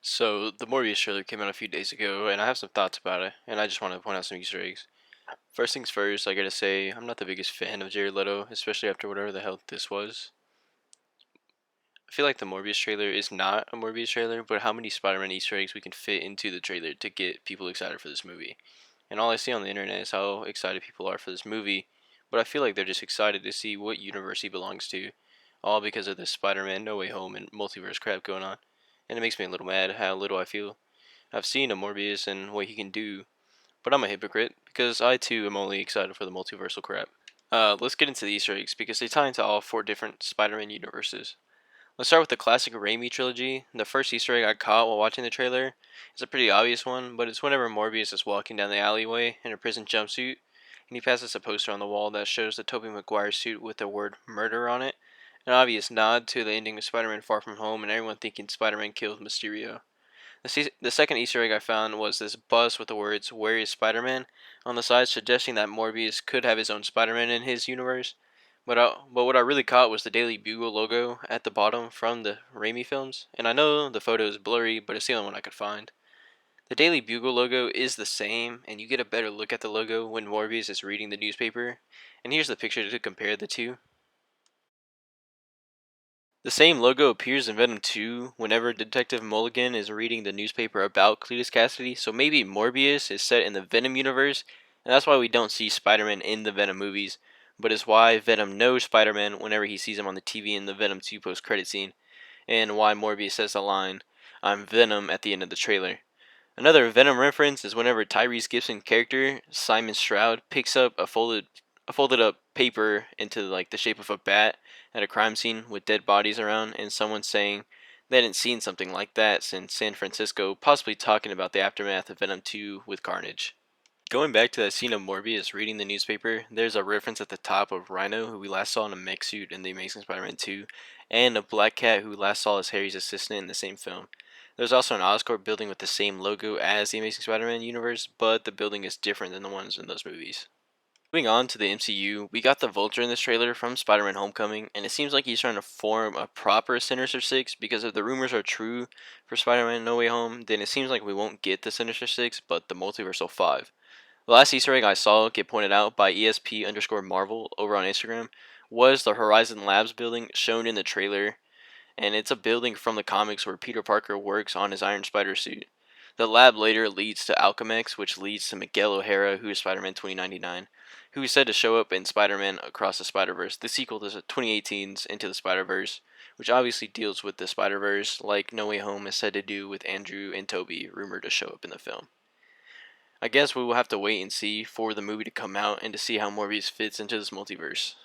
So the Morbius trailer came out a few days ago, and I have some thoughts about it, and I just want to point out some Easter eggs. First things first, I gotta say I'm not the biggest fan of Jared Leto, especially after whatever the hell this was. I feel like the Morbius trailer is not a Morbius trailer, but how many Spider-Man Easter eggs we can fit into the trailer to get people excited for this movie. And all I see on the internet is how excited people are for this movie, but I feel like they're just excited to see what universe he belongs to, all because of this Spider-Man No Way Home and multiverse crap going on. And it makes me a little mad how little I feel I've seen a Morbius and what he can do, but I'm a hypocrite because I too am only excited for the multiversal crap. Let's get into the Easter eggs because they tie into all four different Spider-Man universes. Let's start with the classic Raimi trilogy. The first Easter egg I caught while watching the trailer is a pretty obvious one, but it's whenever Morbius is walking down the alleyway in a prison jumpsuit, and he passes a poster on the wall that shows the Tobey Maguire suit with the word murder on it, an obvious nod to the ending of Spider-Man Far From Home and everyone thinking Spider-Man killed Mysterio. The second Easter egg I found was this bus with the words "Where is Spider-Man" on the side, suggesting that Morbius could have his own Spider-Man in his universe. But what I really caught was the Daily Bugle logo at the bottom from the Raimi films, and I know the photo is blurry, but it's the only one I could find. The Daily Bugle logo is the same, and you get a better look at the logo when Morbius is reading the newspaper. And here's the picture to compare the two. The same logo appears in Venom 2 whenever Detective Mulligan is reading the newspaper about Cletus Cassidy, so maybe Morbius is set in the Venom universe, and that's why we don't see Spider-Man in the Venom movies, but it's why Venom knows Spider-Man whenever he sees him on the TV in the Venom 2 post-credit scene, and why Morbius says the line, "I'm Venom" at the end of the trailer. Another Venom reference is whenever Tyrese Gibson character Simon Stroud picks up a folded up paper into like the shape of a bat at a crime scene with dead bodies around, and someone saying they hadn't seen something like that since San Francisco, possibly talking about the aftermath of Venom 2 with Carnage. Going back to that scene of Morbius reading the newspaper, there's a reference at the top of Rhino, who we last saw in a mech suit in The Amazing Spider-Man 2, and a Black Cat, who we last saw as Harry's assistant in the same film. There's also an Oscorp building with the same logo as the Amazing Spider-Man universe, but the building is different than the ones in those movies. Moving on to the MCU, we got the Vulture in this trailer from Spider-Man Homecoming, and it seems like he's trying to form a proper Sinister Six because if the rumors are true for Spider-Man No Way Home, then it seems like we won't get the Sinister Six, but the Multiversal Five. The last Easter egg I saw get pointed out by ESP underscore Marvel over on Instagram was the Horizon Labs building shown in the trailer, and it's a building from the comics where Peter Parker works on his Iron Spider suit. The lab later leads to Alchemex, which leads to Miguel O'Hara, who is Spider Man 2099, who is said to show up in Spider Man Across the Spider Verse, the sequel to 2018's Into the Spider Verse, which obviously deals with the Spider Verse, like No Way Home is said to do with Andrew and Toby, rumored to show up in the film. I guess we will have to wait and see for the movie to come out and to see how Morbius fits into this multiverse.